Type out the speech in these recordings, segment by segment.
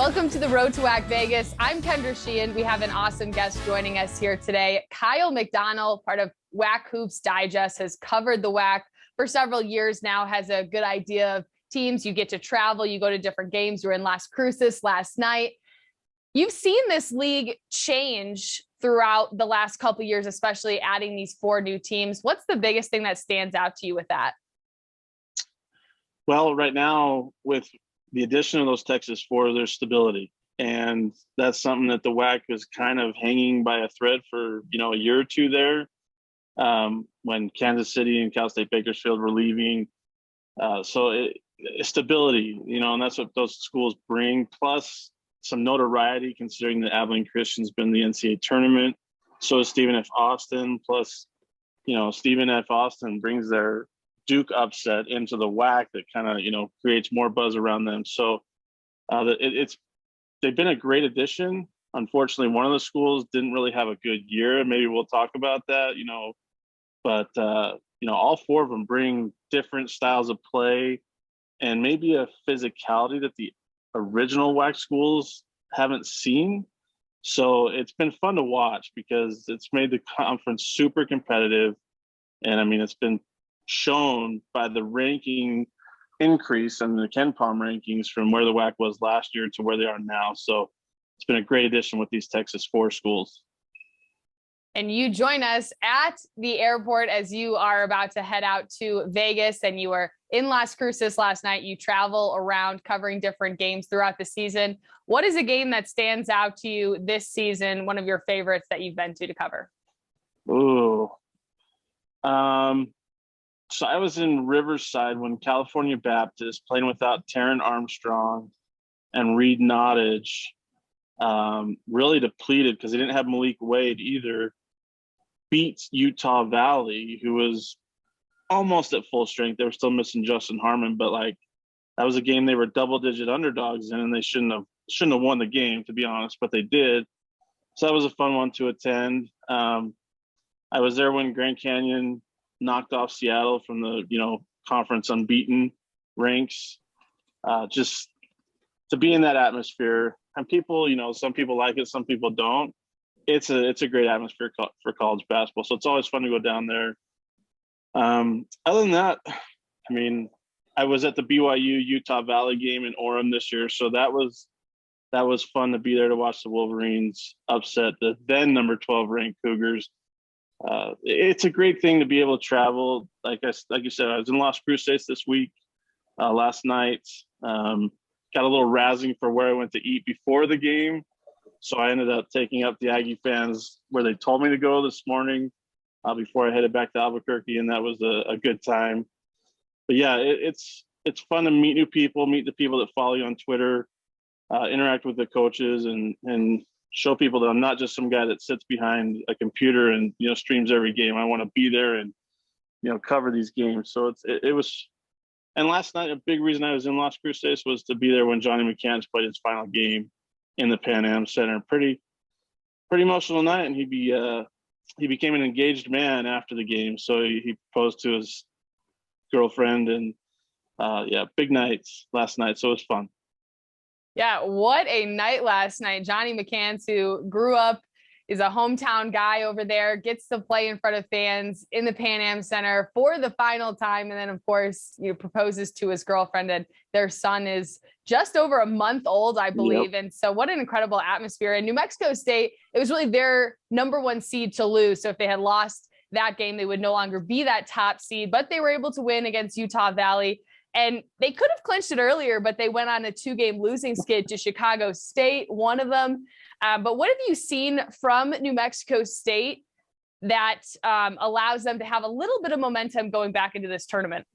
Welcome to the Road to WAC Vegas. I'm Kendra Sheehan. We have an awesome guest joining us here today. Kyle McDonald, part of WAC Hoops Digest, has covered the WAC for several years now, has a good idea of teams. You get to travel, you go to different games. You were in Las Cruces last night. You've seen this league change throughout the last couple of years, especially adding these 4 new teams. What's the biggest thing that stands out to you with that? Well, right now, with the addition of those Texas 4, there's stability. And that's something that the WAC was kind of hanging by a thread for, a year or two there, when Kansas City and Cal State Bakersfield were leaving. Stability, and that's what those schools bring, plus some notoriety considering that Abilene Christian's been in the NCAA tournament. So is Stephen F. Austin, plus, Stephen F. Austin brings their Duke upset into the WAC that kind of, creates more buzz around them. So they've been a great addition. Unfortunately, one of the schools didn't really have a good year. Maybe we'll talk about that, but all 4 of them bring different styles of play and maybe a physicality that the original WAC schools haven't seen. So it's been fun to watch because it's made the conference super competitive. And it's been shown by the ranking increase and the KenPom rankings from where the WAC was last year to where they are now. So it's been a great addition with these Texas 4 schools. And you join us at the airport as you are about to head out to Vegas, and you were in Las Cruces last night. You travel around covering different games throughout the season. What is a game that stands out to you this season, one of your favorites that you've been to cover? Ooh. So I was in Riverside when California Baptist, playing without Taryn Armstrong and Reed Nottage, really depleted because they didn't have Malik Wade either, beats Utah Valley, who was almost at full strength. They were still missing Justin Harmon, but that was a game they were double-digit underdogs in, and they shouldn't have won the game, to be honest, but they did. So that was a fun one to attend. I was there when Grand Canyon knocked off Seattle from the conference unbeaten ranks. Just to be in that atmosphere, and people, some people like it, some people don't. It's a great atmosphere for college basketball, so it's always fun to go down there. Other than that, I was at the BYU Utah Valley game in Orem this year, so that was fun to be there to watch the Wolverines upset the then number 12 ranked Cougars. It's a great thing to be able to travel. Like you said, I was in Las Cruces this week, last night. Got a little razzing for where I went to eat before the game. So I ended up taking up the Aggie fans where they told me to go this morning before I headed back to Albuquerque, and that was a good time. But yeah, it's fun to meet new people, meet the people that follow you on Twitter, interact with the coaches, and show people that I'm not just some guy that sits behind a computer and streams every game. I want to be there and cover these games. So it was. And last night, a big reason I was in Las Cruces was to be there when Johnny McCants played his final game in the Pan Am Center. Pretty emotional night, and he became an engaged man after the game. So he proposed to his girlfriend, and big nights last night. So it was fun. Yeah, what a night last night. Johnny McCants, who grew up, is a hometown guy over there, gets to play in front of fans in the Pan Am Center for the final time. And then, of course, proposes to his girlfriend, and their son is just over a month old, I believe. Yep. And so what an incredible atmosphere. And New Mexico State, it was really their number 1 seed to lose. So if they had lost that game, they would no longer be that top seed, but they were able to win against Utah Valley. And they could have clinched it earlier, but they went on a 2-game losing skid to Chicago State, one of them. But what have you seen from New Mexico State that allows them to have a little bit of momentum going back into this tournament?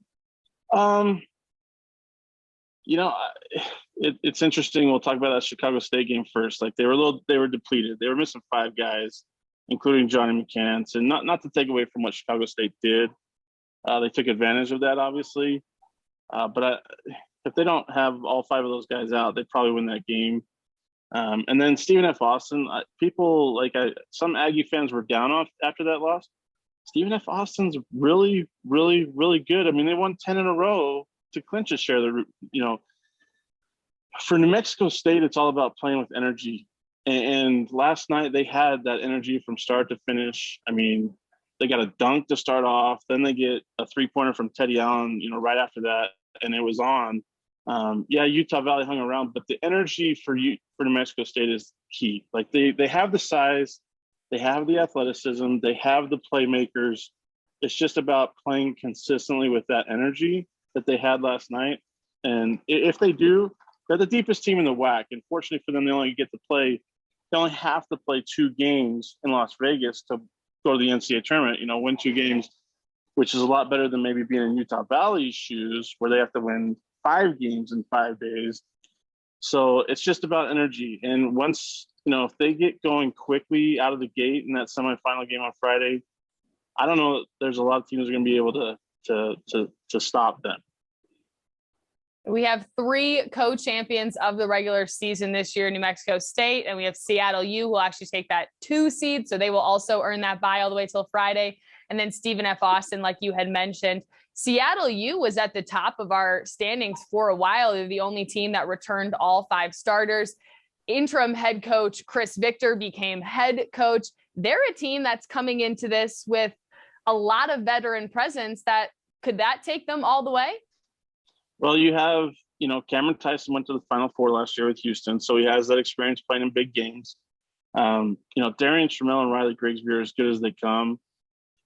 It's interesting. We'll talk about that Chicago State game first. They were depleted. They were missing 5 guys, including Johnny McCants. And not to take away from what Chicago State did. They took advantage of that, obviously. But if they don't have all 5 of those guys out, they probably win that game. And then Stephen F. Austin, some Aggie fans were down off after that loss. Stephen F. Austin's really, really, really good. They won 10 in a row to clinch a share. For New Mexico State, it's all about playing with energy. And last night they had that energy from start to finish. I mean, they got a dunk to start off, then they get a three-pointer from Teddy Allen, right after that, and it was on. Utah Valley hung around, but the energy for New Mexico State is key. Like they have the size, they have the athleticism, they have the playmakers. It's just about playing consistently with that energy that they had last night. And if they do, they're the deepest team in the WAC. And fortunately for them, they only have to play 2 games in Las Vegas to go to the NCAA tournament, win 2 games, which is a lot better than maybe being in Utah Valley's shoes where they have to win 5 games in 5 days. So it's just about energy. And once, if they get going quickly out of the gate in that semifinal game on Friday, I don't know, there's a lot of teams that are going to be able to stop them. We have 3 co-champions of the regular season this year, New Mexico State, and we have Seattle U who will actually take that 2 seed. So they will also earn that bye all the way till Friday. And then Stephen F. Austin, like you had mentioned. Seattle U was at the top of our standings for a while. They're the only team that returned all 5 starters. Interim head coach Chris Victor became head coach. They're a team that's coming into this with a lot of veteran presence. Could that take them all the way? Well, you have, Cameron Tyson went to the Final Four last year with Houston, so he has that experience playing in big games. Darian Trammell and Riley Grigsby are as good as they come.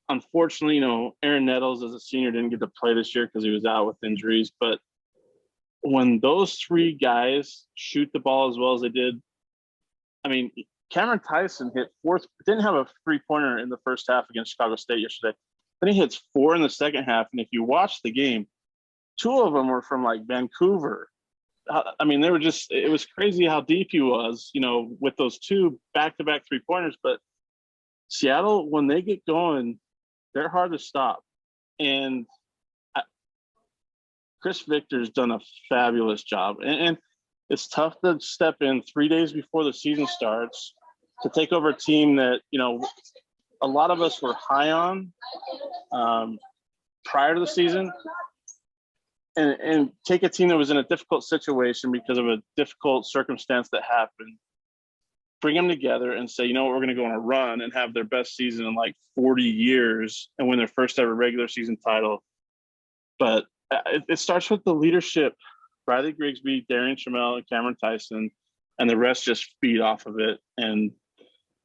Unfortunately, Aaron Nettles as a senior didn't get to play this year because he was out with injuries. But when those 3 guys shoot the ball as well as they did, Cameron Tyson didn't have a 3-pointer in the first half against Chicago State yesterday. Then he hits 4 in the second half. And if you watch the game, 2 of them were from like Vancouver. They were it was crazy how deep he was, with those 2 back-to-back 3-pointers. But Seattle, when they get going, they're hard to stop. And Chris Victor's done a fabulous job. And it's tough to step in 3 days before the season starts to take over a team that, a lot of us were high on prior to the season. And take a team that was in a difficult situation because of a difficult circumstance that happened, bring them together and say, we're going to go on a run and have their best season in like 40 years and win their first ever regular season title. But it starts with the leadership, Riley Grigsby, Darian Trammell, and Cameron Tyson, and the rest just feed off of it. And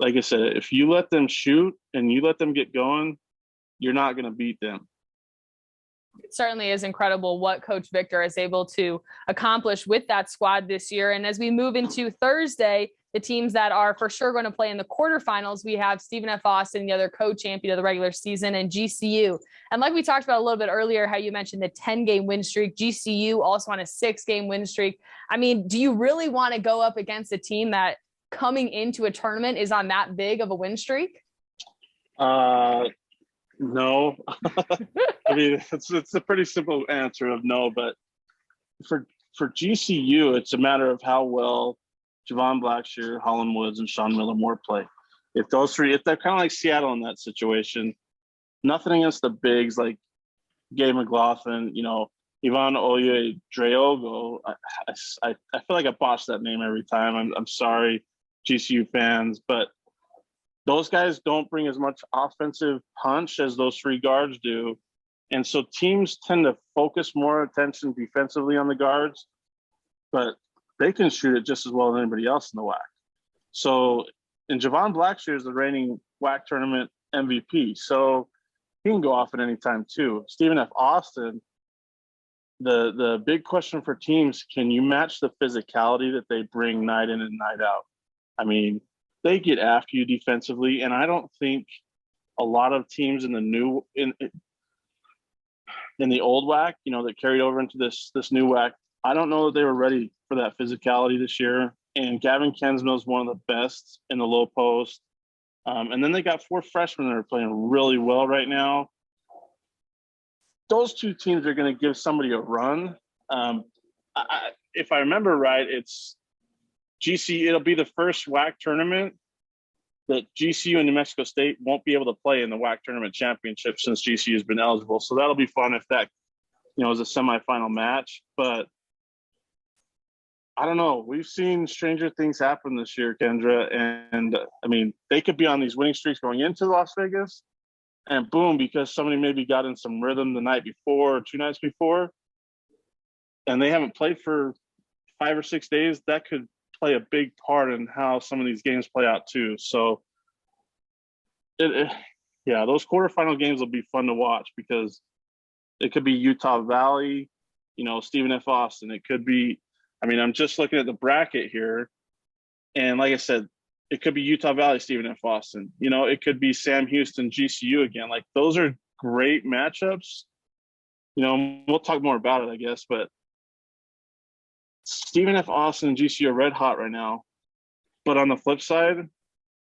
like I said, if you let them shoot and you let them get going, you're not going to beat them. It certainly is incredible what Coach Victor is able to accomplish with that squad this year. And as we move into Thursday, the teams that are for sure going to play in the quarterfinals, we have Stephen F. Austin, the other co-champion of the regular season, and GCU. And like we talked about a little bit earlier, how you mentioned the 10-game win streak, GCU also on a 6-game win streak. Do you really want to go up against a team that coming into a tournament is on that big of a win streak? No. It's a pretty simple answer of no, but for GCU, it's a matter of how well Javon Blackshear, Holland Woods, and Sean Miller Moore play. If those 3, if they're kind of like Seattle in that situation, nothing against the bigs like Gabe McLaughlin, Ivan Oye Dreogo. I feel like I botched that name every time. I'm sorry, GCU fans, but those guys don't bring as much offensive punch as those 3 guards do. And so teams tend to focus more attention defensively on the guards, but they can shoot it just as well as anybody else in the WAC. So, and Javon Blackshear is the reigning WAC tournament MVP. So he can go off at any time too. Stephen F. Austin, the big question for teams, can you match the physicality that they bring night in and night out? They get after you defensively, and I don't think a lot of teams in the in the old WAC, that carried over into this new WAC, I don't know that they were ready for that physicality this year. And Gavin Kensmill is one of the best in the low post. And then they got 4 freshmen that are playing really well right now. Those 2 teams are going to give somebody a run. If I remember right, it's GCU. It'll be the first WAC tournament that GCU and New Mexico State won't be able to play in the WAC tournament championship since GCU has been eligible. So that'll be fun if that, is a semifinal match. But I don't know. We've seen stranger things happen this year, Kendra. And I mean, they could be on these winning streaks going into Las Vegas, and boom, because somebody maybe got in some rhythm the night before or 2 nights before, and they haven't played for 5 or 6 days, that could play a big part in how some of these games play out too. So, yeah, those quarterfinal games will be fun to watch because it could be Utah Valley, Stephen F. Austin. It could be, I'm just looking at the bracket here, and like I said, it could be Utah Valley, Stephen F. Austin. It could be Sam Houston, GCU again. Like, those are great matchups. We'll talk more about it, I guess, but Stephen F. Austin and GCU are red hot right now. But on the flip side,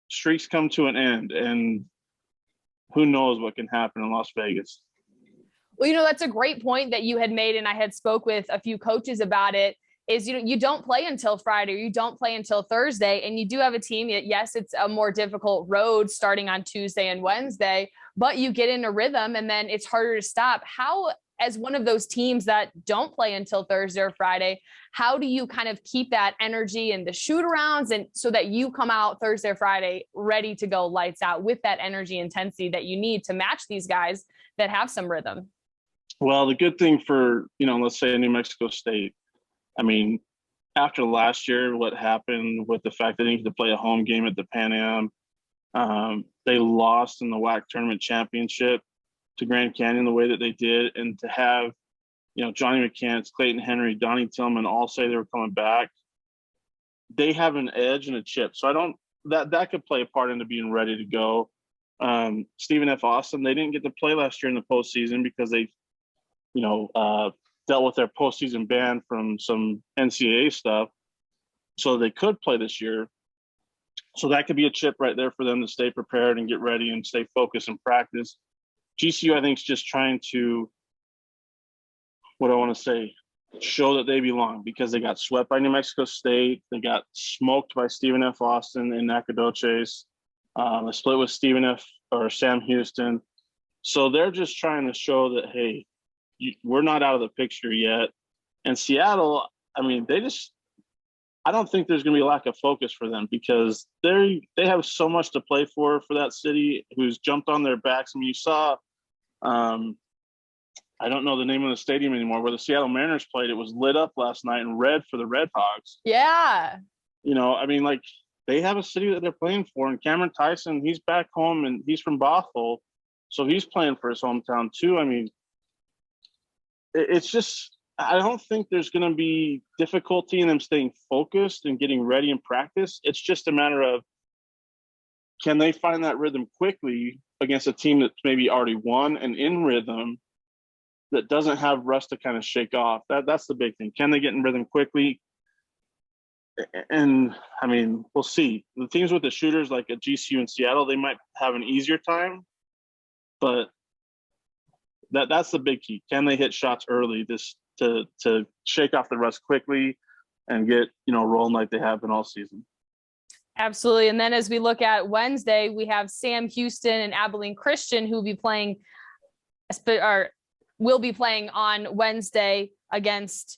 streaks come to an end, and who knows what can happen in Las Vegas. Well, that's a great point that you had made, and I had spoke with a few coaches about it, is, you don't play until Friday, or you don't play until Thursday, and you do have a team that, yes, it's a more difficult road starting on Tuesday and Wednesday, but you get in a rhythm and then it's harder to stop. How, as one of those teams that don't play until Thursday or Friday, how do you kind of keep that energy and the shoot arounds, and so that you come out Thursday or Friday ready to go lights out with that energy intensity that you need to match these guys that have some rhythm? Well, the good thing for, let's say New Mexico State, after last year, what happened with the fact that they needed to play a home game at the Pan Am, they lost in the WAC tournament championship to Grand Canyon the way that they did, and to have, Johnny McCants, Clayton Henry, Donnie Tillman all say they were coming back, they have an edge and a chip. So that could play a part into being ready to go. Stephen F. Austin, they didn't get to play last year in the postseason because they, dealt with their postseason ban from some NCAA stuff. So they could play this year. So that could be a chip right there for them to stay prepared and get ready and stay focused and practice. GCU, I think, is just trying to, show that they belong, because they got swept by New Mexico State. They got smoked by Stephen F. Austin in Nacogdoches. They split with Sam Houston. So they're just trying to show that, hey, we're not out of the picture yet. And Seattle, I don't think there's going to be a lack of focus for them, because they have so much to play for that city, who's jumped on their backs. You saw, I don't know the name of the stadium anymore, where the Seattle Mariners played. It was lit up last night in red for the Red Hawks. Yeah. They have a city that they're playing for. And Cameron Tyson, he's back home, and he's from Bothell, so he's playing for his hometown too. It's just, I don't think there's going to be difficulty in them staying focused and getting ready in practice. It's just a matter of, can they find that rhythm quickly against a team that's maybe already won and in rhythm, that doesn't have rust to kind of shake off. That's the big thing. Can they get in rhythm quickly? And we'll see. The teams with the shooters, like at GCU and Seattle, they might have an easier time, but that's the big key. Can they hit shots early to shake off the rust quickly and get, rolling like they have been all season? Absolutely. And then as we look at Wednesday, we have Sam Houston and Abilene Christian, who will be playing on Wednesday against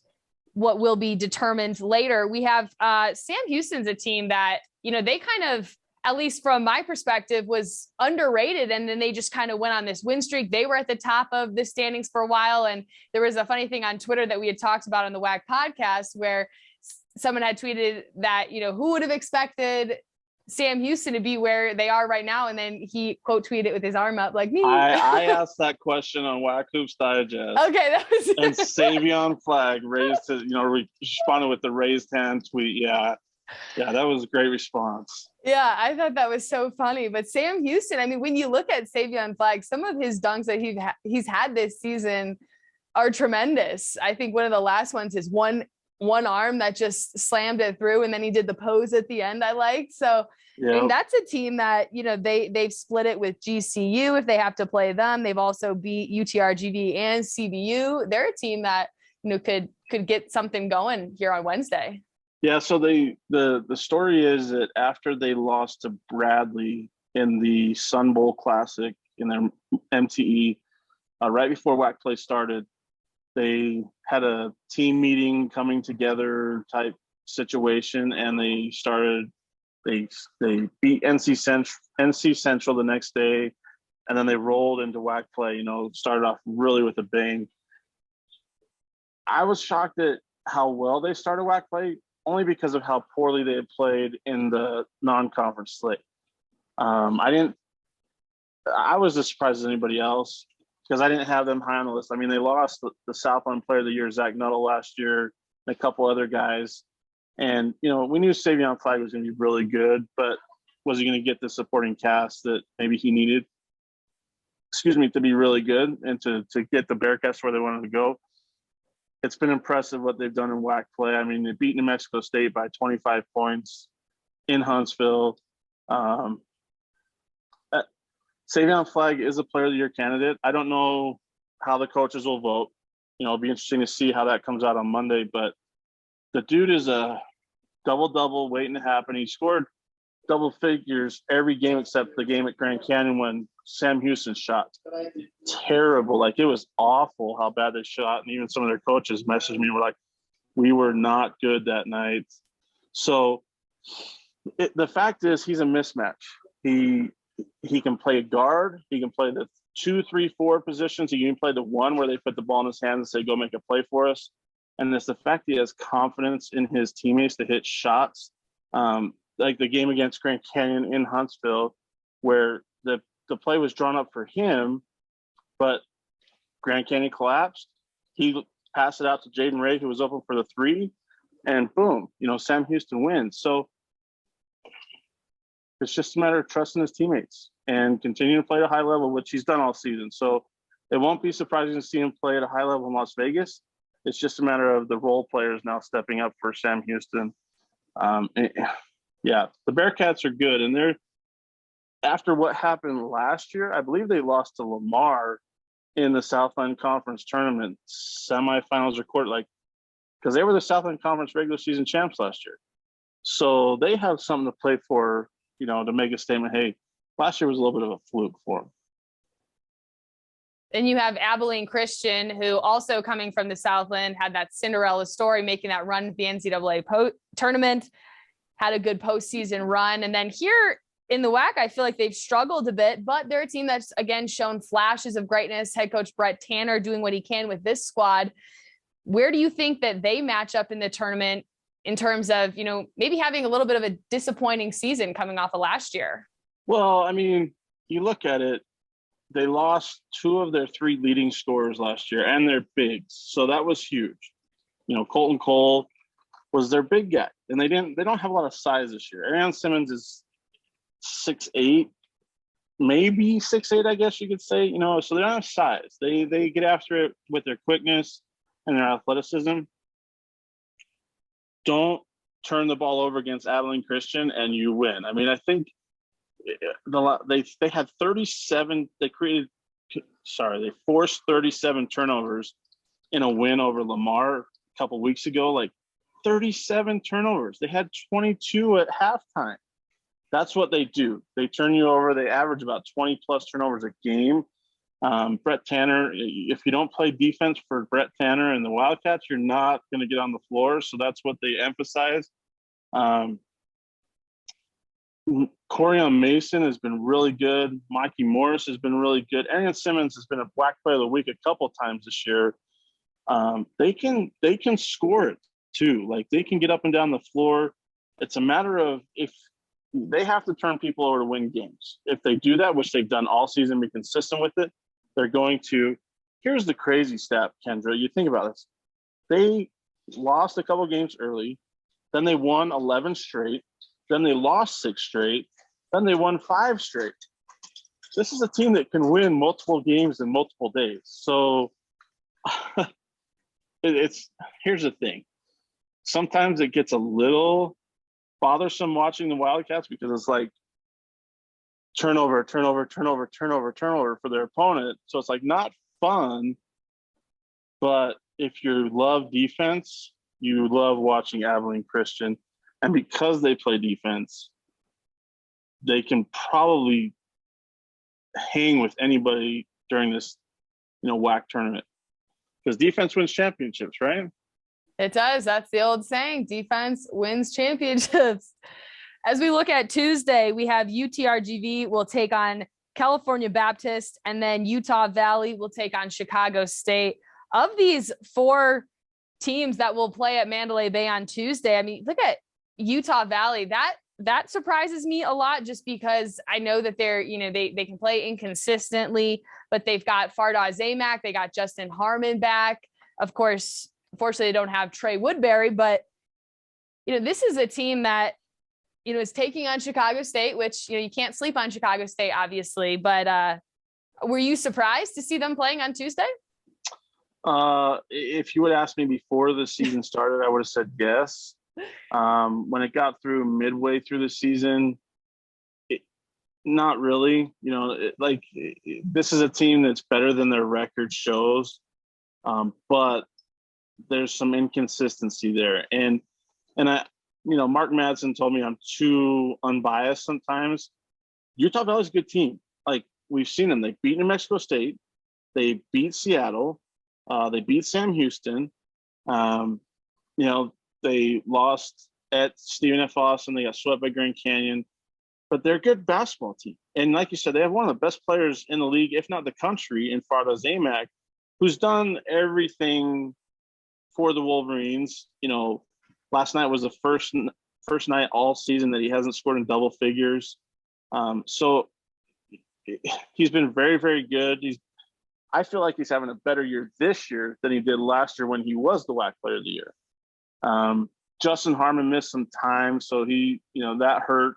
what will be determined later. We have Sam Houston's a team that, they kind of, at least from my perspective, was underrated. And then they just kind of went on this win streak. They were at the top of the standings for a while. And there was a funny thing on Twitter that we had talked about on the WAC podcast, where someone had tweeted that, who would have expected Sam Houston to be where they are right now? And then he quote tweeted it with his arm up like me. I asked that question on WAC Hoops Digest. Okay. That was and Savion Flag responded with the raised hand tweet. Yeah, that was a great response. Yeah, I thought that was so funny. But Sam Houston, when you look at Savion Flag, some of his dunks that he's had this season are tremendous. I think one of the last ones is one arm that just slammed it through, and then he did the pose at the end I liked. So yep. That's a team that, they've split it with GCU if they have to play them. They've also beat Utrgv and CBU. They're a team that, could get something going here on Wednesday. Yeah, so the story is that after they lost to Bradley in the Sun Bowl Classic in their MTE, right before WAC play started, they had a team meeting, coming together type situation, and they beat NC Central the next day, and then they rolled into WAC play. Started off really with a bang. I was shocked at how well they started WAC play, only because of how poorly they had played in the non-conference slate. I was as surprised as anybody else because I didn't have them high on the list. I mean, they lost the Southland Player of the Year, Zach Nuttall, last year, and a couple other guys. And, we knew Savion Flagg was going to be really good, but was he going to get the supporting cast that maybe he needed, to be really good and to get the Bearcats where they wanted to go? It's been impressive what they've done in WAC play. I mean, they beat New Mexico State by 25 points in Huntsville. Savion Flagg is a Player of the Year candidate. I don't know how the coaches will vote. It'll be interesting to see how that comes out on Monday. But the dude is a double-double waiting to happen. He scored double figures every game except the game at Grand Canyon when Sam Houston shot. Terrible. Like, it was awful how bad they shot. And even some of their coaches messaged me, were like, we were not good that night. So the fact is he's a mismatch. He can play guard. He can play the 2, 3, 4 positions. He can play the one where they put the ball in his hands and say, go make a play for us. And it's the fact he has confidence in his teammates to hit shots. Like the game against Grand Canyon in Huntsville, where the play was drawn up for him, but Grand Canyon collapsed. He passed it out to Jaden Ray, who was open for the 3, and boom, Sam Houston wins. So it's just a matter of trusting his teammates and continuing to play at a high level, which he's done all season. So it won't be surprising to see him play at a high level in Las Vegas. It's just a matter of the role players now stepping up for Sam Houston. Yeah, the Bearcats are good. And they're, after what happened last year, I believe they lost to Lamar in the Southland Conference tournament semifinals or quarter, because they were the Southland Conference regular season champs last year. So they have something to play for, to make a statement. Hey, last year was a little bit of a fluke for them. Then you have Abilene Christian, who also coming from the Southland, had that Cinderella story, making that run to the NCAA tournament, had a good postseason run. And then here in the WAC, I feel like they've struggled a bit, but they're a team that's, again, shown flashes of greatness. Head coach Brett Tanner doing what he can with this squad. Where do you think that they match up in the tournament in terms of, maybe having a little bit of a disappointing season coming off of last year? Well, I mean, you look at it, they lost 2 of their 3 leading scorers last year and their bigs. So that was huge. Colton Cole was their big guy, and they don't have a lot of size this year. Ariane Simmons is 6'8", maybe 6'8", I guess you could say, so they don't have size. They get after it with their quickness and their athleticism. Don't turn the ball over against Abilene Christian and you win. I mean, I think they had 37. They forced 37 turnovers in a win over Lamar a couple weeks ago. 37 turnovers. They had 22 at halftime. That's what they do. They turn you over. They average about 20 plus turnovers a game. Brett Tanner, if you don't play defense for Brett Tanner and the Wildcats, you're not going to get on the floor. So that's what they emphasize. Corian Mason has been really good. Mikey Morris has been really good. Arian Simmons has been a WAC Player of the Week a couple of times this year. They can score it too. They can get up and down the floor. It's a matter of if they have to turn people over to win games. If they do that, which they've done all season, be consistent with it, they're going to. Here's the crazy stat, Kendra. You think about this. They lost a couple games early. Then they won 11 straight. Then they lost 6 straight. Then they won 5 straight. This is a team that can win multiple games in multiple days. So here's the thing. Sometimes it gets a little bothersome watching the Wildcats because it's turnover for their opponent. So it's not fun. But if you love defense, you love watching Abilene Christian. And because they play defense, they can probably hang with anybody during this, WAC tournament. Because defense wins championships, right? It does. That's the old saying, defense wins championships. As we look at Tuesday, we have Utrgv will take on California Baptist, and then Utah Valley will take on Chicago State. Of these four teams that will play at Mandalay Bay on Tuesday, I mean, look at Utah Valley. That surprises me a lot, just because I know that they're, they can play inconsistently, but they've got Fardaw Zamak, they got Justin Harmon back. Of course, unfortunately, they don't have Trey Woodbury, but this is a team that is taking on Chicago State, which you can't sleep on Chicago State, obviously. But were you surprised to see them playing on Tuesday? If you would ask me before the season started, I would have said yes. When it got through midway through the season, not really. This is a team that's better than their record shows, but there's some inconsistency there. And I, Mark Madsen told me I'm too unbiased sometimes. Utah Valley's a good team. Like, we've seen them. They beat New Mexico State. They beat Seattle. They beat Sam Houston. They lost at Stephen F. Austin. They got swept by Grand Canyon. But they're a good basketball team. And like you said, they have one of the best players in the league, if not the country, in Fardaw Zamak, who's done everything for the Wolverines. Last night was the first night all season that he hasn't scored in double figures. So he's been very, very good. I feel like he's having a better year this year than he did last year when he was the WAC Player of the Year. Justin Harmon missed some time, so that hurt.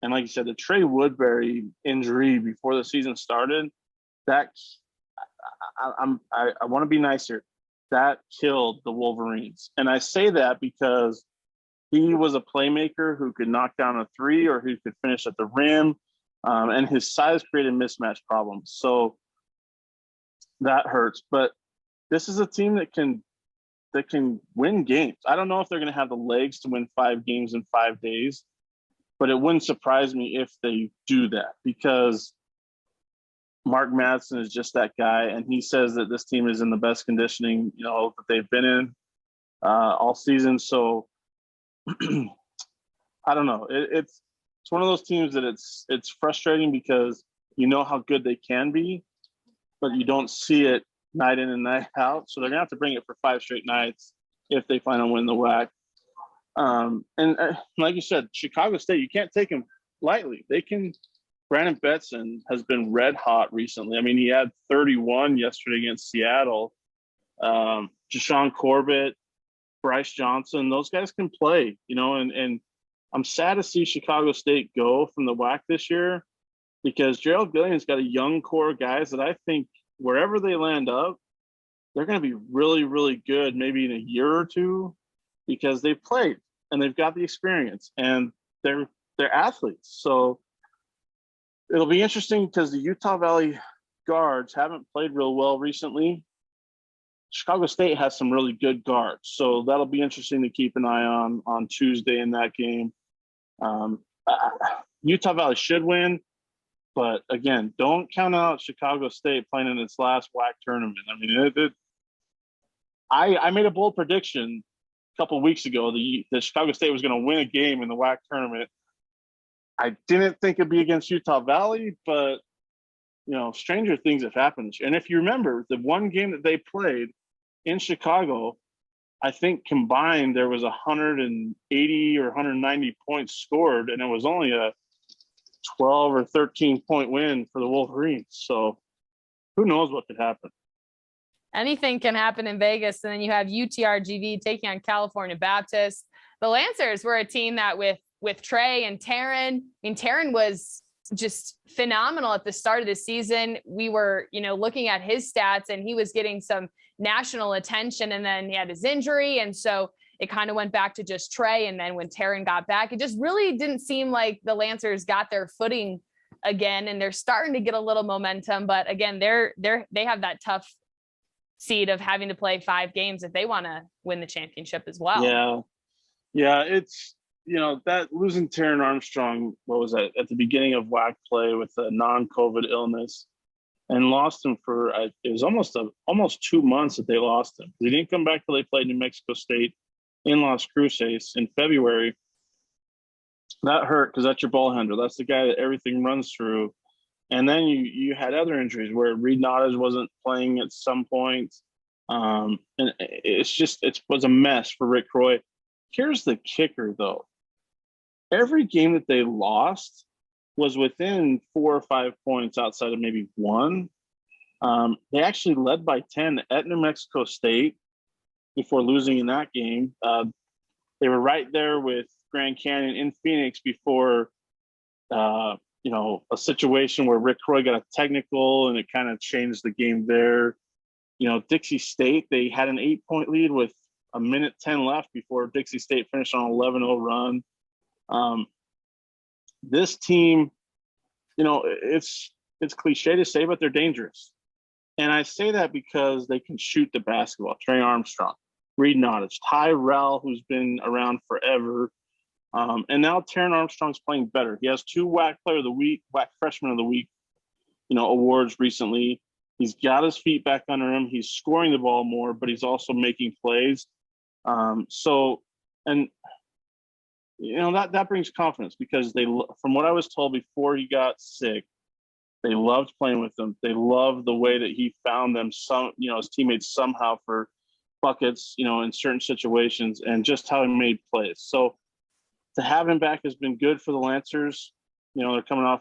And like you said, the Trey Woodbury injury before the season started, I want to be nice here. That killed the Wolverines. And I say that because he was a playmaker who could knock down a three or who could finish at the rim, and his size created mismatch problems. So that hurts. But this is a team that can win games. I don't know if they're going to have the legs to win 5 games in 5 days, but it wouldn't surprise me if they do that, because Mark Madsen is just that guy, and he says that this team is in the best conditioning, that they've been in all season. So I don't know. It's one of those teams that it's frustrating because how good they can be, but you don't see it night in and night out. So they're gonna have to bring it for 5 straight nights if they finally win the WAC. And like you said, Chicago State, you can't take them lightly. Brandon Betson has been red hot recently. I mean, he had 31 yesterday against Seattle. Jashawn Corbett, Bryce Johnson, those guys can play, and I'm sad to see Chicago State go from the WAC this year, because Gerald Gillian's got a young core of guys that I think wherever they land up, they're going to be really, really good maybe in a year or two, because they've played and they've got the experience and they're athletes. So it'll be interesting because the Utah Valley guards haven't played real well recently. Chicago State has some really good guards. So that'll be interesting to keep an eye on Tuesday in that game. Utah Valley should win. But again, don't count out Chicago State playing in its last WAC tournament. I mean, I made a bold prediction a couple of weeks ago that Chicago State was going to win a game in the WAC tournament. I didn't think it'd be against Utah Valley, but stranger things have happened this year. And if you remember, the one game that they played in Chicago, I think combined there was 180 or 190 points scored, and it was only a 12 or 13 point win for the Wolverines. So who knows what could happen? Anything can happen in Vegas. And then you have Utrgv taking on California Baptist. The Lancers were a team that with Trey and Taryn, Taryn was just phenomenal at the start of the season. We were, looking at his stats, and he was getting some national attention, and then he had his injury. And so it kind of went back to just Trey. And then when Taryn got back, it just really didn't seem like the Lancers got their footing again, and they're starting to get a little momentum. But again, they have that tough seed of having to play 5 games if they want to win the championship as well. Yeah. It's, that losing Taryn Armstrong, what was that, at the beginning of WAC play with a non-COVID illness, and lost him for it was almost 2 months that they lost him. He didn't come back till they played New Mexico State in Las Cruces in February. That hurt because that's your ball handler. That's the guy that everything runs through. And then you had other injuries where Reed Nottage wasn't playing at some point. And it was a mess for Rick Croy. Here's the kicker, though. Every game that they lost was within 4 or 5 points outside of maybe one. They actually led by 10 at New Mexico State before losing in that game. They were right there with Grand Canyon in Phoenix before, a situation where Rick Croy got a technical and it kind of changed the game there. Dixie State, they had an 8-point lead with 1:10 left before Dixie State finished on an 11-0 run. This team, it's cliche to say, but they're dangerous. And I say that because they can shoot the basketball. Trey Armstrong, Reed Nottage, Tyrell, who's been around forever. And now Taron Armstrong's playing better. He has 2 WAC Player of the Week, WAC Freshman of the Week, awards recently. He's got his feet back under him. He's scoring the ball more, but he's also making plays. That brings confidence because from what I was told before he got sick, they loved playing with him. They loved the way that he found them, his teammates somehow for buckets, in certain situations, and just how he made plays. So to have him back has been good for the Lancers. They're coming off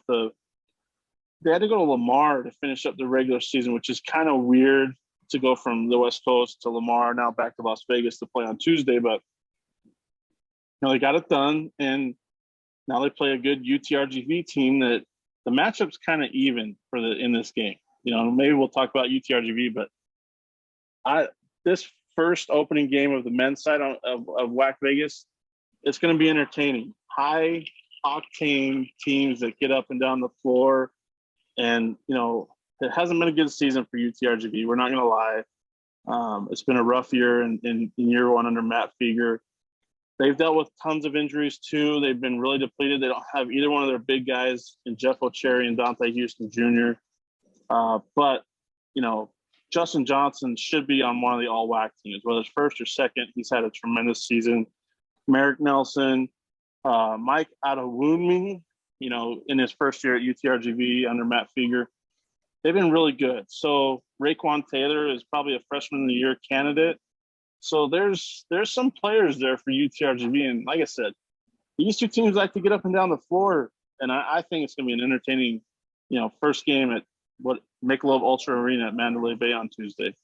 they had to go to Lamar to finish up the regular season, which is kind of weird to go from the West Coast to Lamar, now back to Las Vegas to play on Tuesday. But, they got it done, and now they play a good UTRGV team that the matchup's kind of even in this game. Maybe we'll talk about UTRGV, but this first opening game of the men's side of WAC Vegas, it's going to be entertaining. High octane teams that get up and down the floor. And, it hasn't been a good season for UTRGV. We're not going to lie. It's been a rough year in year one under Matt Feger. They've dealt with tons of injuries too. They've been really depleted. They don't have either one of their big guys in Jeff O'Cherry and Dante Houston Jr. But, Justin Johnson should be on one of the all WAC teams, whether it's first or second. He's had a tremendous season. Merrick Nelson, Mike Adewunmi, in his first year at UTRGV under Matt Feger, they've been really good. So Raekwon Taylor is probably a freshman of the year candidate. So there's some players there for UTRGV. And like I said, these two teams like to get up and down the floor. And I think it's going to be an entertaining, first game at Michelob Ultra Arena at Mandalay Bay on Tuesday.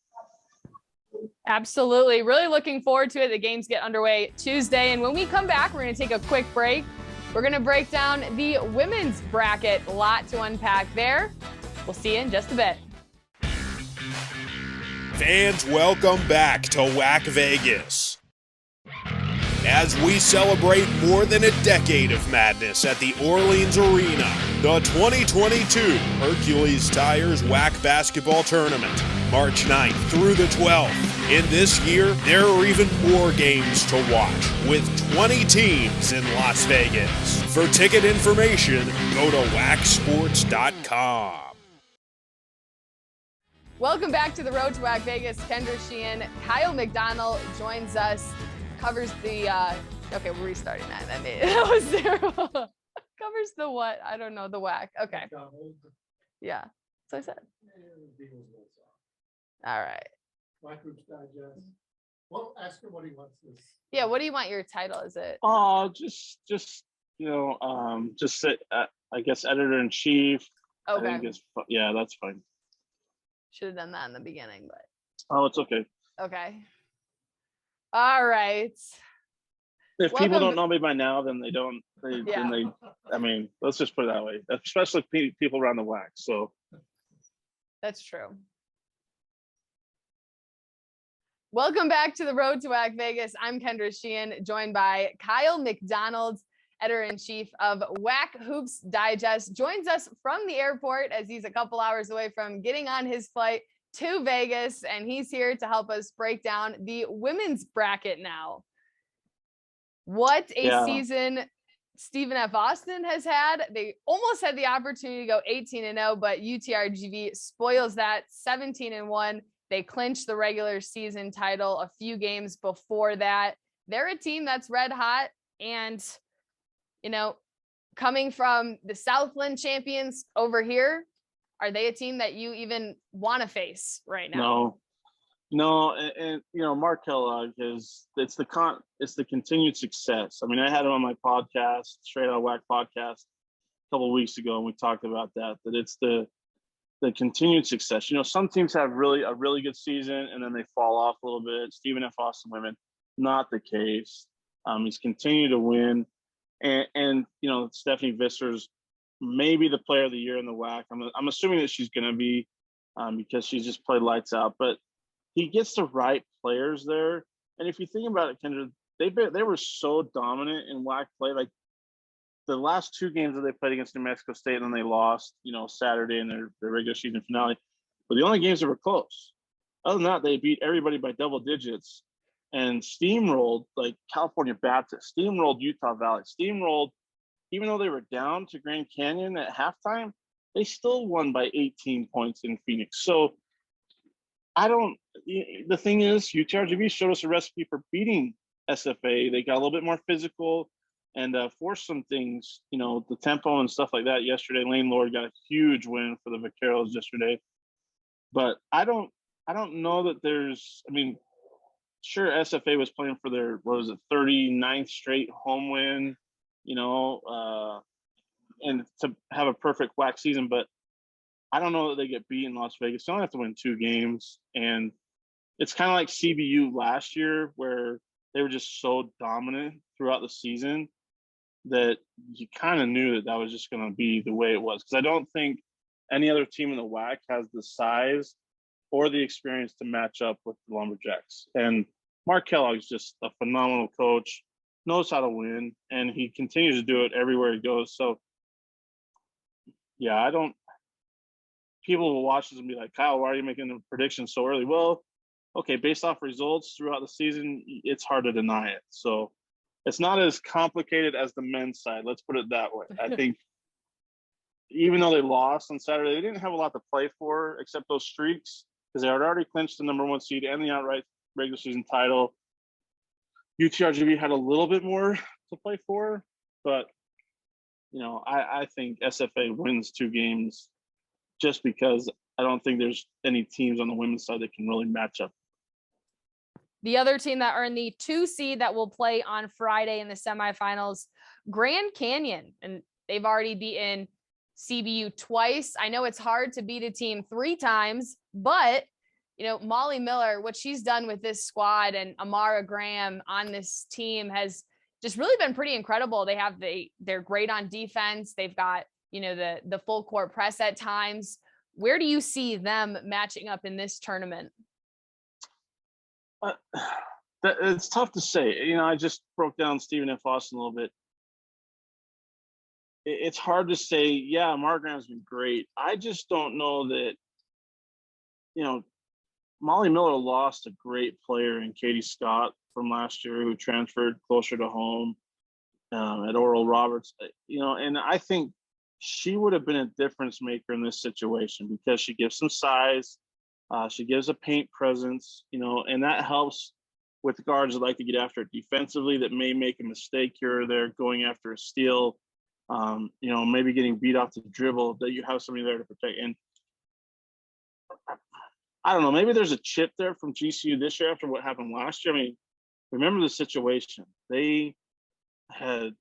Absolutely. Really looking forward to it. The games get underway Tuesday. And when we come back, we're going to take a quick break. We're going to break down the women's bracket. A lot to unpack there. We'll see you in just a bit. Fans, welcome back to WAC Vegas. As we celebrate more than a decade of madness at the Orleans Arena, the 2022 Hercules Tires WAC Basketball Tournament, March 9th through the 12th. In this year, there are even more games to watch, with 20 teams in Las Vegas. For ticket information, go to WACsports.com. Welcome back to the Road to WAC Vegas. Kendra Sheehan, Kyle McDonald joins us, covers the, okay, we're restarting that. That was terrible. Covers the what? I don't know, the WAC. Okay. Yeah, that's what I said. All right. WAC Groups Digest. Well, ask him what he wants this. Yeah, what do you want your title? Is it? Just say, I guess, editor-in-chief. Okay. I think yeah, that's fine. Should have done that in the beginning, but. Oh, it's okay. Okay. All right. If people don't know me by now, then they don't. I mean, let's just put it that way. Especially people around the WAC. So. That's true. Welcome back to the Road to WAC Vegas. I'm Kendra Sheehan, joined by Kyle McDonald, editor-in-chief of WAC Hoops Digest, joins us from the airport as he's a couple hours away from getting on his flight to Vegas, and he's here to help us break down the women's bracket now. What a season Stephen F. Austin has had. They almost had the opportunity to go 18-0, but Utrgv spoils that 17-1. They clinched the regular season title a few games before that. They're a team that's red hot, and, you know, coming from the Southland champions over here, are they a team that you even want to face right now? No, and you know, Mark Kellogg it's the continued success. I mean, I had him on my podcast, Straight Out WAC podcast, a couple of weeks ago, and we talked about that it's the continued success. You know, some teams have a really good season and then they fall off a little bit. Stephen F. Austin women, not the case. He's continued to win, and you know, Stephanie Visser's maybe the player of the year in the WAC. I'm assuming that she's going to be, because she's just played lights out. But he gets the right players there. And if you think about it, Kendra, they were so dominant in WAC play. Like the last two games that they played against New Mexico State, and then they lost, you know, Saturday in their regular season finale. But the only games that were close. Other than that, they beat everybody by double digits and steamrolled like California Baptist, steamrolled Utah Valley, steamrolled, even though they were down to Grand Canyon at halftime, they still won by 18 points in Phoenix. So the thing is, Utrgv showed us a recipe for beating SFA. They got a little bit more physical and forced some things, you know, the tempo and stuff like that yesterday. Lane Lord got a huge win for the Vaqueros yesterday. But I don't know that there's, I mean, sure, SFA was playing for their, 39th straight home win, you know, and to have a perfect WAC season, but I don't know that they get beat in Las Vegas. They only have to win 2 games. And it's kind of like CBU last year, where they were just so dominant throughout the season that you kind of knew that was just going to be the way it was. Because I don't think any other team in the WAC has the size or the experience to match up with the Lumberjacks. And Mark Kellogg's just a phenomenal coach, knows how to win, and he continues to do it everywhere he goes. So, yeah, people will watch this and be like, Kyle, why are you making a prediction so early? Well, okay, based off results throughout the season, it's hard to deny it. So it's not as complicated as the men's side. Let's put it that way. I think even though they lost on Saturday, they didn't have a lot to play for except those streaks, because they had already clinched the number 1 seed and the outright regular season title. Utrgv had a little bit more to play for, but, you know, I think SFA wins 2 games just because I don't think there's any teams on the women's side that can really match up. The other team that earned the 2 seed that will play on Friday in the semifinals, Grand Canyon, and they've already beaten CBU twice. I know it's hard to beat a team 3 times, but, you know, Molly Miller, what she's done with this squad and Amara Graham on this team has just really been pretty incredible. They're great on defense. They've got, you know, the full court press at times. Where do you see them matching up in this tournament? It's tough to say. You know, I just broke down Stephen F. Austin a little bit. It's hard to say, yeah, Margram's been great. I just don't know that, you know, Molly Miller lost a great player in Katie Scott from last year, who transferred closer to home at Oral Roberts. You know, and I think she would have been a difference maker in this situation because she gives some size. She gives a paint presence, you know, and that helps with the guards that like to get after it defensively, that may make a mistake here or there going after a steal, you know, maybe getting beat off the dribble, that you have somebody there to protect. And I don't know, maybe there's a chip there from GCU this year after what happened last year. I mean, remember the situation. They had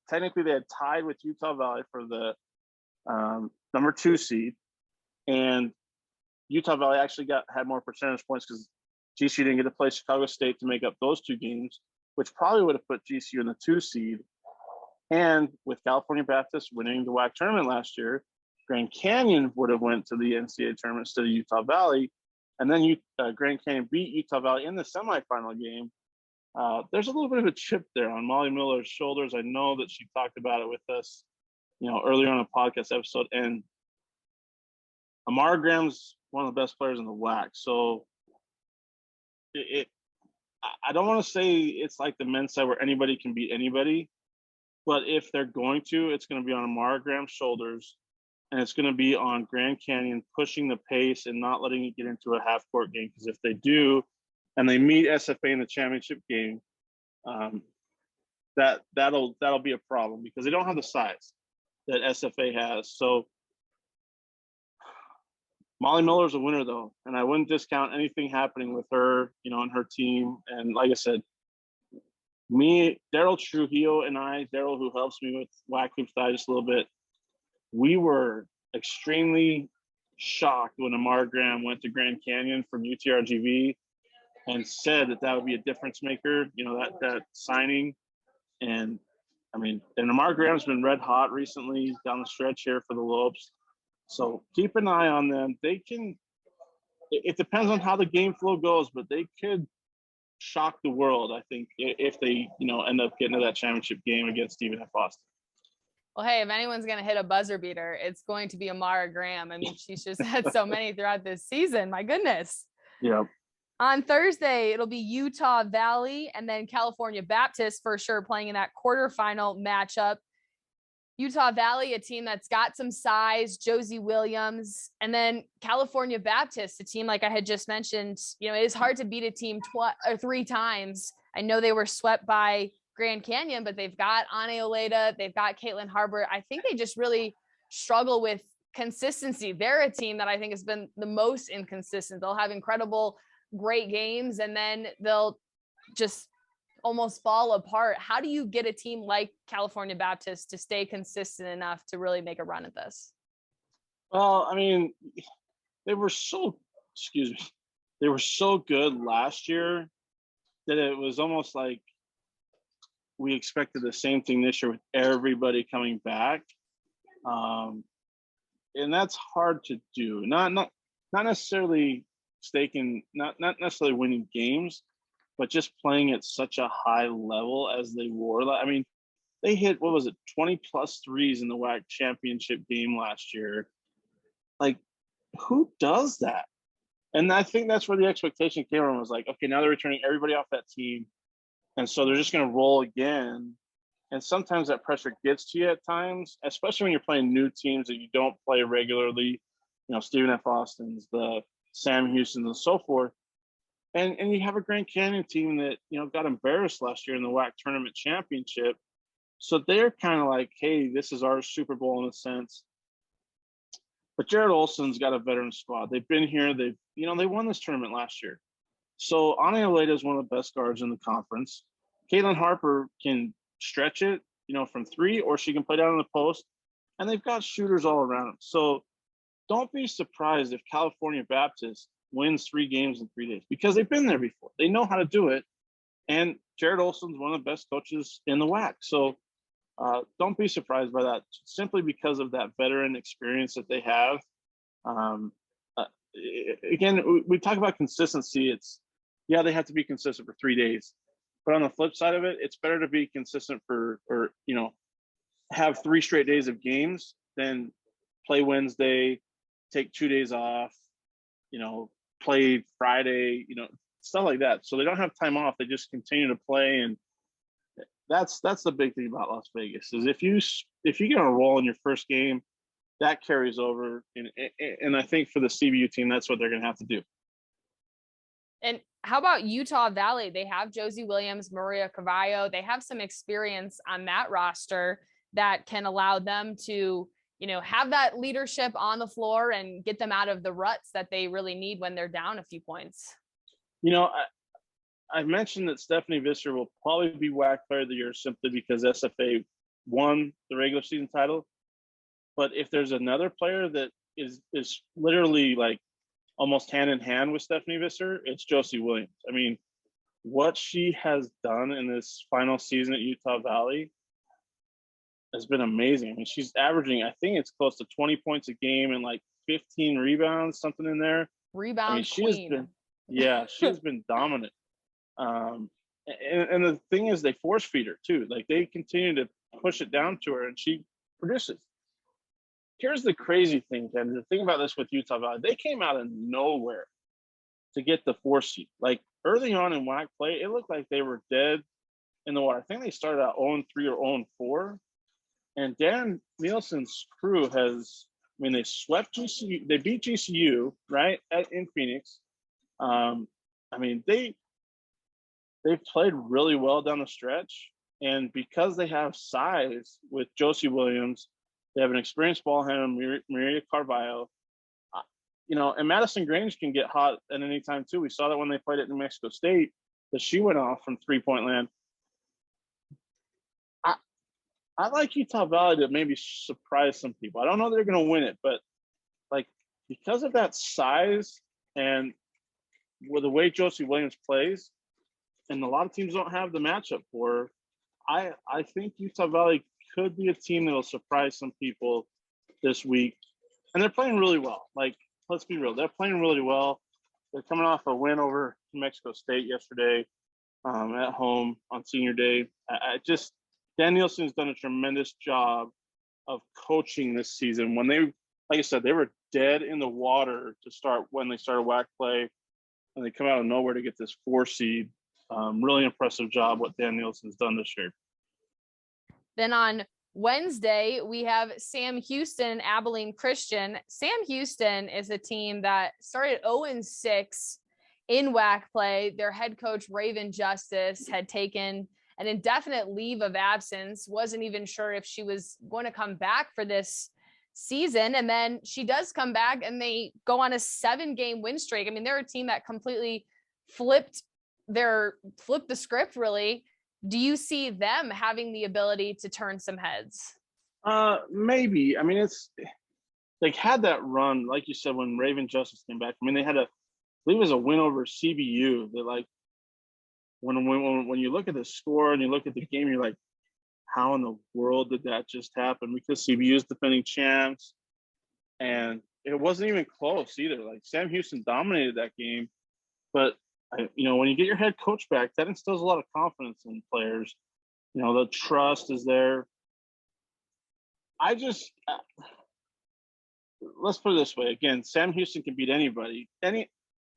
technically tied with Utah Valley for the number 2 seed, and Utah Valley actually had more percentage points because GCU didn't get to play Chicago State to make up those 2 games, which probably would have put GCU in the 2 seed. And with California Baptist winning the WAC tournament last year, Grand Canyon would have went to the NCAA tournament instead of Utah Valley. And then Grand Canyon beat Utah Valley in the semifinal game. There's a little bit of a chip there on Molly Miller's shoulders. I know that she talked about it with us, you know, earlier on a podcast episode. And Amara Graham's one of the best players in the WAC. So I don't want to say it's like the men's side where anybody can beat anybody, But if they're going to, it's going to be on Amara Graham's shoulders, and it's going to be on Grand Canyon pushing the pace and not letting it get into a half-court game. Because if they do, and they meet SFA in the championship game, that'll be a problem because they don't have the size that SFA has. So Molly Miller's a winner though, and I wouldn't discount anything happening with her, and her team. And like I said, me, Daryl Trujillo, and Daryl, who helps me with WAC Hoops Digest a little bit, we were extremely shocked when Amara Graham went to Grand Canyon from Utrgv and said that would be a difference maker, that signing. And I mean, and Amara Graham's been red hot recently down the stretch here for the Lopes. So keep an eye on them. It depends on how the game flow goes, but they could shock the world, I think, if they, end up getting to that championship game against Stephen F. Austin. Well, hey, if anyone's going to hit a buzzer beater, it's going to be Amara Graham. I mean, she's just had so many throughout this season. My goodness. Yeah. On Thursday, it'll be Utah Valley and then California Baptist for sure playing in that quarterfinal matchup. Utah Valley, a team that's got some size, Josie Williams, and then California Baptist, a team like I had just mentioned, it is hard to beat a team 3 times. I know they were swept by Grand Canyon, but they've got Ane Oleda, they've got Caitlin Harbert. I think they just really struggle with consistency. They're a team that I think has been the most inconsistent. They'll have incredible, great games, and then they'll just almost fall apart. How do you get a team like California Baptist to stay consistent enough to really make a run at this? Well, I mean, they were so good last year that it was almost like we expected the same thing this year with everybody coming back. And that's hard to do. Not necessarily not necessarily winning games, but just playing at such a high level as they were. I mean, they hit, 20 plus threes in the WAC championship game last year. Like, who does that? And I think that's where the expectation came from, was like, okay, now they're returning everybody off that team. And so they're just going to roll again. And sometimes that pressure gets to you at times, especially when you're playing new teams that you don't play regularly, Stephen F. Austin's, the Sam Houston, and so forth. And you have a Grand Canyon team that, got embarrassed last year in the WAC tournament championship. So they're kind of like, hey, this is our Super Bowl in a sense. But Jared Olson's got a veteran squad. They've been here. They won this tournament last year. So Ane Oleda is one of the best guards in the conference. Caitlin Harper can stretch it, from 3, or she can play down in the post. And they've got shooters all around them. So don't be surprised if California Baptist wins 3 games in 3 days, because they've been there before. They know how to do it. And Jared Olson's one of the best coaches in the WAC. So don't be surprised by that, simply because of that veteran experience that they have. Again, we talk about consistency. They have to be consistent for 3 days. But on the flip side of it, it's better to be consistent have 3 straight days of games than play Wednesday, take 2 days off, play Friday, stuff like that. So they don't have time off. They just continue to play. And that's the big thing about Las Vegas, is if you get on a roll in your first game, that carries over. And I think for the CBU team, that's what they're going to have to do. And how about Utah Valley? They have Josie Williams, Maria Cavallo. They have some experience on that roster that can allow them to, have that leadership on the floor and get them out of the ruts that they really need when they're down a few points. I mentioned that Stephanie Visser will probably be WAC Player of the Year simply because SFA won the regular season title. But if there's another player that is literally like almost hand in hand with Stephanie Visser, it's Josie Williams. I mean, what she has done in this final season at Utah Valley has been amazing. I mean, she's averaging, I think it's close to 20 points a game and like 15 rebounds, something in there. Rebound queen. She has been dominant. And the thing is, they force feed her too. Like, they continue to push it down to her and she produces. Here's the crazy thing, Ken. The thing about this with Utah Valley, they came out of nowhere to get the 4 seed. Like, early on in WAC play, it looked like they were dead in the water. I think they started out 0-3 or 0-4. And Dan Nielsen's crew has, I mean, they swept GCU. They beat GCU, right, in Phoenix. I mean, they've played really well down the stretch. And because they have size with Josie Williams, they have an experienced ball handler, Maria Carvalho. You know, and Madison Grange can get hot at any time too. We saw that when they played at New Mexico State, that she went off from 3-point land. I like Utah Valley to maybe surprise some people. I don't know they're going to win it, but like because of that size and with the way Josie Williams plays, and a lot of teams don't have the matchup for her, I think Utah Valley could be a team that will surprise some people this week. And they're playing really well. Like, let's be real. They're playing really well. They're coming off a win over New Mexico State yesterday at home on senior day. Dan Nielsen's done a tremendous job of coaching this season. When they, like I said, they were dead in the water to start when they started WAC play, and they come out of nowhere to get this 4 seed. Really impressive job what Dan Nielsen's done this year. Then on Wednesday, we have Sam Houston, Abilene Christian. Sam Houston is a team that started 0-6 in WAC play. Their head coach, Raven Justice, had taken an indefinite leave of absence, wasn't even sure if she was going to come back for this season. And then she does come back and they go on a 7-game win streak. I mean, they're a team that completely flipped the script, really. Do you see them having the ability to turn some heads? Maybe. I mean, they had that run, like you said, when Raven Justice came back. I mean, they had I believe it was a win over CBU. They like, when you look at the score and you look at the game, you're like, how in the world did that just happen? Because CBU is defending champs, and it wasn't even close either. Like Sam Houston dominated that game, but you know, when you get your head coach back, that instills a lot of confidence in players. You know, the trust is there. Let's put it this way. Again, Sam Houston can beat anybody.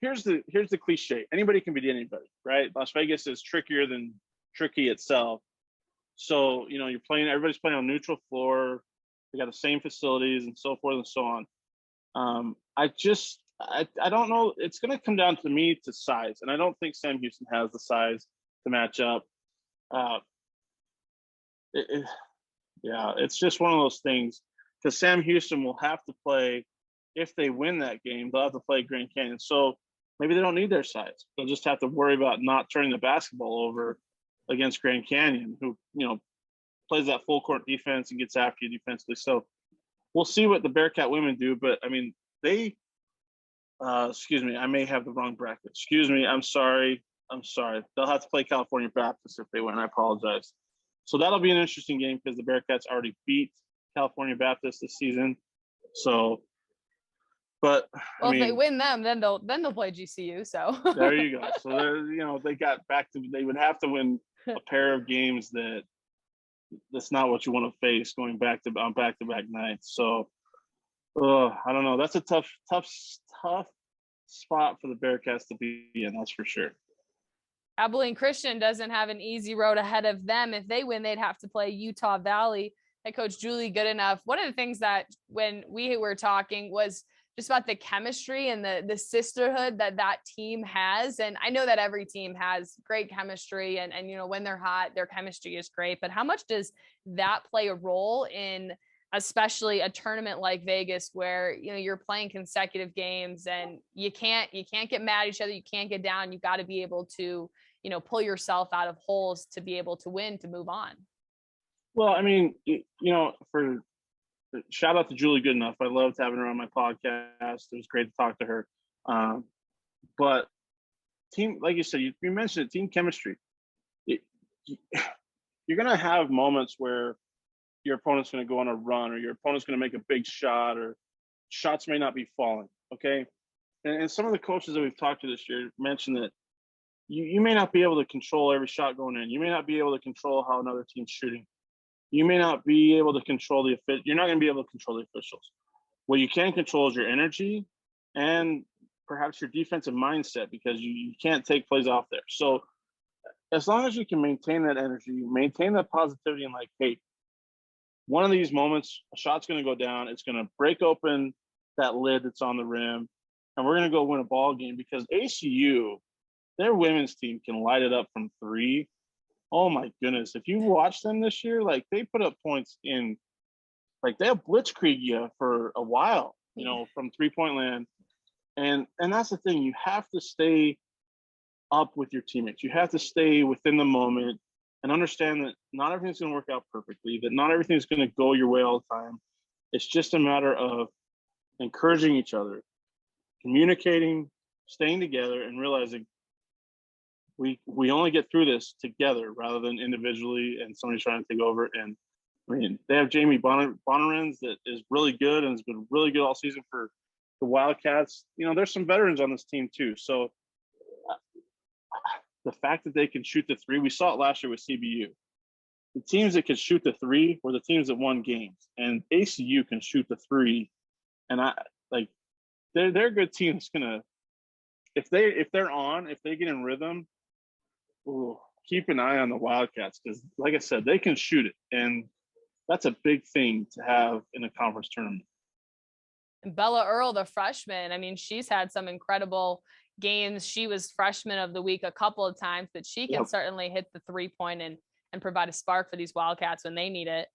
Here's the cliche. Anybody can beat anybody, right? Las Vegas is trickier than tricky itself. So, you know, everybody's playing on neutral floor. They got the same facilities and so forth and so on. I don't know. It's going to come down to me to size. And I don't think Sam Houston has the size to match up. It's just one of those things, because Sam Houston will have to play, if they win that game, they'll have to play Grand Canyon. So maybe they don't need their size. They'll just have to worry about not turning the basketball over against Grand Canyon, who, you know, plays that full court defense and gets after you defensively. So we'll see what the Bearcat women do. But I mean, excuse me, I may have the wrong bracket. Excuse me. I'm sorry. They'll have to play California Baptist if they win. I apologize. So that'll be an interesting game because the Bearcats already beat California Baptist this season. So, but well, I mean, if they win them, then they'll play GCU. So there you go. So they got back to, they would have to win a pair of games that's not what you want to face going back to back nights. So I don't know. That's a tough spot for the Bearcats to be in. That's for sure. Abilene Christian doesn't have an easy road ahead of them. If they win, they'd have to play Utah Valley. Head coach Julie Goodenough. One of the things that when we were talking was just about the chemistry and the sisterhood that team has. And I know that every team has great chemistry and you know, when they're hot, their chemistry is great, but how much does that play a role in especially a tournament like Vegas, where, you know, you're playing consecutive games and you can't get mad at each other. You can't get down. You've got to be able to, you know, pull yourself out of holes to be able to win, to move on. Well, I mean, you know, shout out to Julie Goodenough. I loved having her on my podcast. It was great to talk to her. But team, like you said, you mentioned it, team chemistry. You're going to have moments where your opponent's going to go on a run, or your opponent's going to make a big shot, or shots may not be falling. Okay. And some of the coaches that we've talked to this year mentioned that you may not be able to control every shot going in. You may not be able to control how another team's shooting. You may not be able to control you're not going to be able to control the officials. What you can control is your energy and perhaps your defensive mindset, because you can't take plays off there. So as long as you can maintain that energy, maintain that positivity, and like, hey, one of these moments, a shot's going to go down. It's going to break open that lid that's on the rim, and we're going to go win a ball game because ACU, their women's team can light it up from three. Oh my goodness. If you watch them this year, like they put up points in, like they'll blitzkrieg you for a while, you know, from 3-point land. And that's the thing. You have to stay up with your teammates. You have to stay within the moment and understand that not everything's going to work out perfectly, that not everything's going to go your way all the time. It's just a matter of encouraging each other, communicating, staying together, and realizing we only get through this together rather than individually and somebody trying to take over. And I mean, they have Jamie Bonnerens that is really good and has been really good all season for the Wildcats. You know, there's some veterans on this team too. So the fact that they can shoot the three, we saw it last year with CBU. The teams that could shoot the three were the teams that won games, and ACU can shoot the three. And they're a good team that's gonna, if they get in rhythm, ooh, keep an eye on the Wildcats because, like I said, they can shoot it, and that's a big thing to have in a conference tournament. Bella Earl, the freshman, I mean, she's had some incredible games. She was freshman of the week a couple of times, but she can certainly hit the 3-point and provide a spark for these Wildcats when they need it.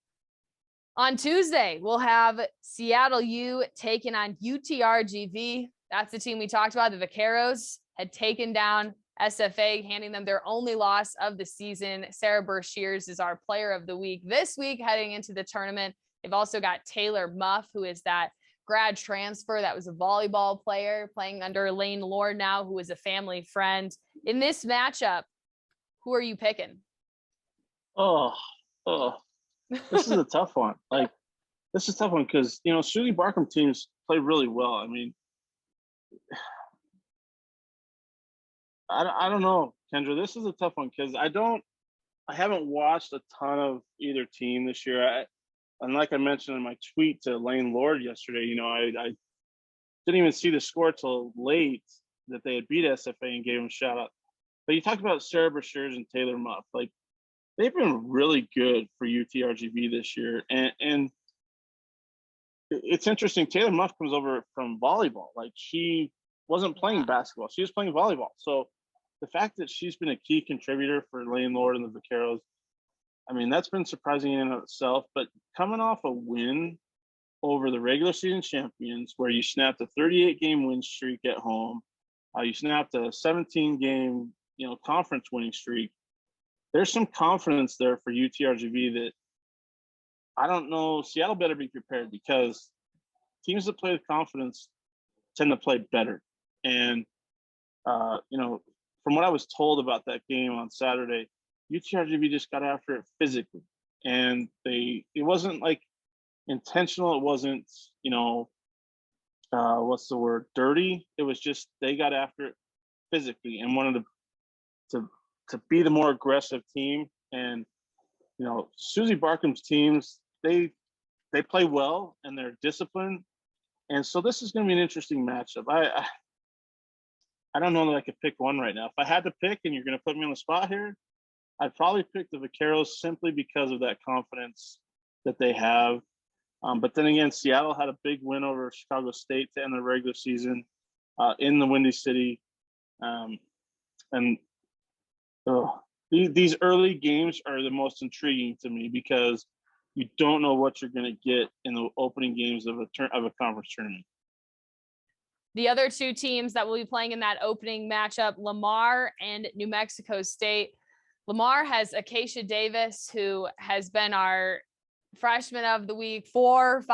On Tuesday, we'll have Seattle U taking on Utrgv. That's the team we talked about. The Vaqueros had taken down SFA, handing them their only loss of the season. Sarah Bershears is our player of the week this week heading into the tournament. They've also got Taylor Muff, who is that grad transfer that was a volleyball player playing under Lane Lord now, who is a family friend. In this matchup, who are you picking? Oh, this is a tough one. Like, this is a tough one because, you know, Susie Barkham teams play really well. I mean, I don't know, Kendra. This is a tough one because I haven't watched a ton of either team this year. And like I mentioned in my tweet to Lane Lord yesterday, you know, I didn't even see the score till late that they had beat SFA and gave them a shout out. But you talked about Sarah Bershears and Taylor Muff. Like, they've been really good for Utrgv this year. And it's interesting. Taylor Muff comes over from volleyball. Like, she wasn't playing basketball. She was playing volleyball. So the fact that she's been a key contributor for Lane Lord and the Vaqueros, I mean, that's been surprising in and of itself. But coming off a win over the regular season champions, where you snapped a 38-game win streak at home, you snapped a 17-game, you know, conference winning streak. There's some confidence there for Utrgv that I don't know. Seattle better be prepared because teams that play with confidence tend to play better. And, you know, from what I was told about that game on Saturday, Utrgv just got after it physically. And it wasn't like intentional. It wasn't, you know, what's the word? Dirty. It was just they got after it physically and wanted to be the more aggressive team. And, you know, Susie Barkham's teams, they play well and they're disciplined. And so this is going to be an interesting matchup. I don't know that I could pick one right now. If I had to pick, and you're going to put me on the spot here, I'd probably pick the Vaqueros simply because of that confidence that they have. But then again, Seattle had a big win over Chicago State to end the regular season in the Windy City. These early games are the most intriguing to me because you don't know what you're going to get in the opening games of a conference tournament. The other two teams that will be playing in that opening matchup, Lamar and New Mexico State. Lamar has Acacia Davis, who has been our freshman of the week five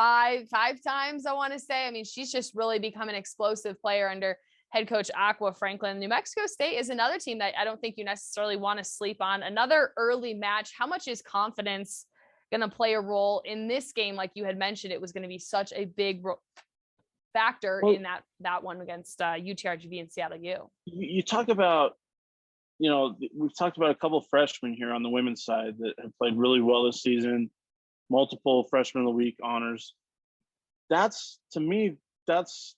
times, I want to say. I mean, she's just really become an explosive player under head coach Aqua Franklin. New Mexico State is another team that I don't think you necessarily want to sleep on. Another early match. How much is confidence going to play a role in this game? Like you had mentioned, it was going to be such a big factor in that one against Utrgv and Seattle U. You talk about, you know, we've talked about a couple of freshmen here on the women's side that have played really well this season, multiple freshman of the week honors. That's, to me, that's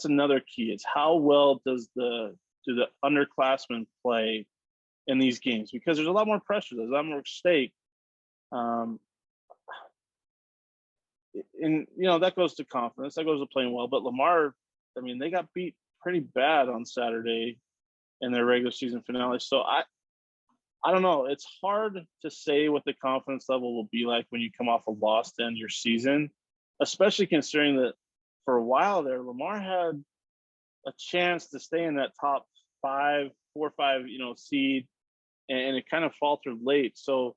another key. It's how well do the underclassmen play in these games because there's a lot more pressure. There's a lot more at stake. And, that goes to confidence. That goes to playing well. But Lamar, I mean, they got beat pretty bad on Saturday in their regular season finale. So I don't know. It's hard to say what the confidence level will be like when you come off a loss to end your season, especially considering that for a while there, Lamar had a chance to stay in that top 4 or 5, seed, and it kind of faltered late. So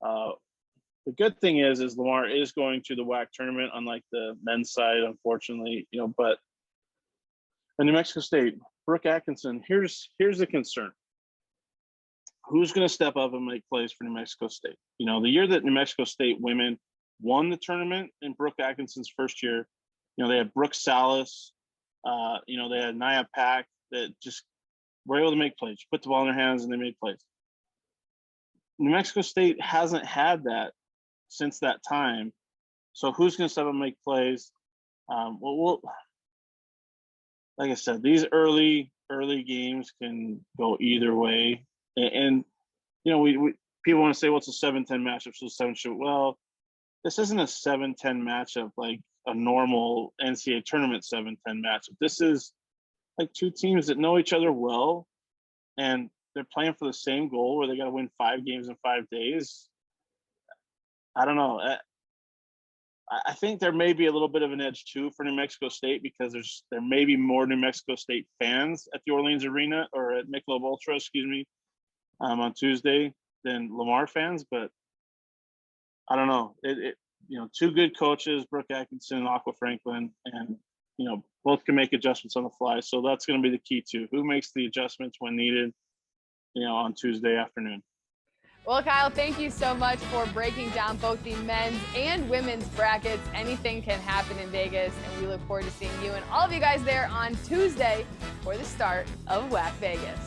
the good thing is Lamar is going to the WAC tournament, unlike the men's side, unfortunately, but in New Mexico State, Brooke Atkinson, here's the concern. Who's going to step up and make plays for New Mexico State? The year that New Mexico State women won the tournament in Brooke Atkinson's first year, they had Brooke Salas, they had Nia Pack that just were able to make plays, put the ball in their hands and they made plays. New Mexico State hasn't had that since that time. So who's going to step up and make plays? Like I said, these early games can go either way. And we people want to say, well, it's a 7-10 matchup, so 7 shoot. Well, this isn't a 7-10 matchup like a normal NCAA tournament 7-10 matchup. This is like two teams that know each other well, and they're playing for the same goal where they got to win 5 games in 5 days. I don't know. I think there may be a little bit of an edge too for New Mexico State because there may be more New Mexico State fans at the Orleans Arena or at Michelob Ultra, on Tuesday than Lamar fans. But I don't know. Two good coaches, Brooke Atkinson and Aqua Franklin, and both can make adjustments on the fly. So that's going to be the key too. Who makes the adjustments when needed, on Tuesday afternoon. Well, Kyle, thank you so much for breaking down both the men's and women's brackets. Anything can happen in Vegas, and we look forward to seeing you and all of you guys there on Tuesday for the start of WAC Vegas.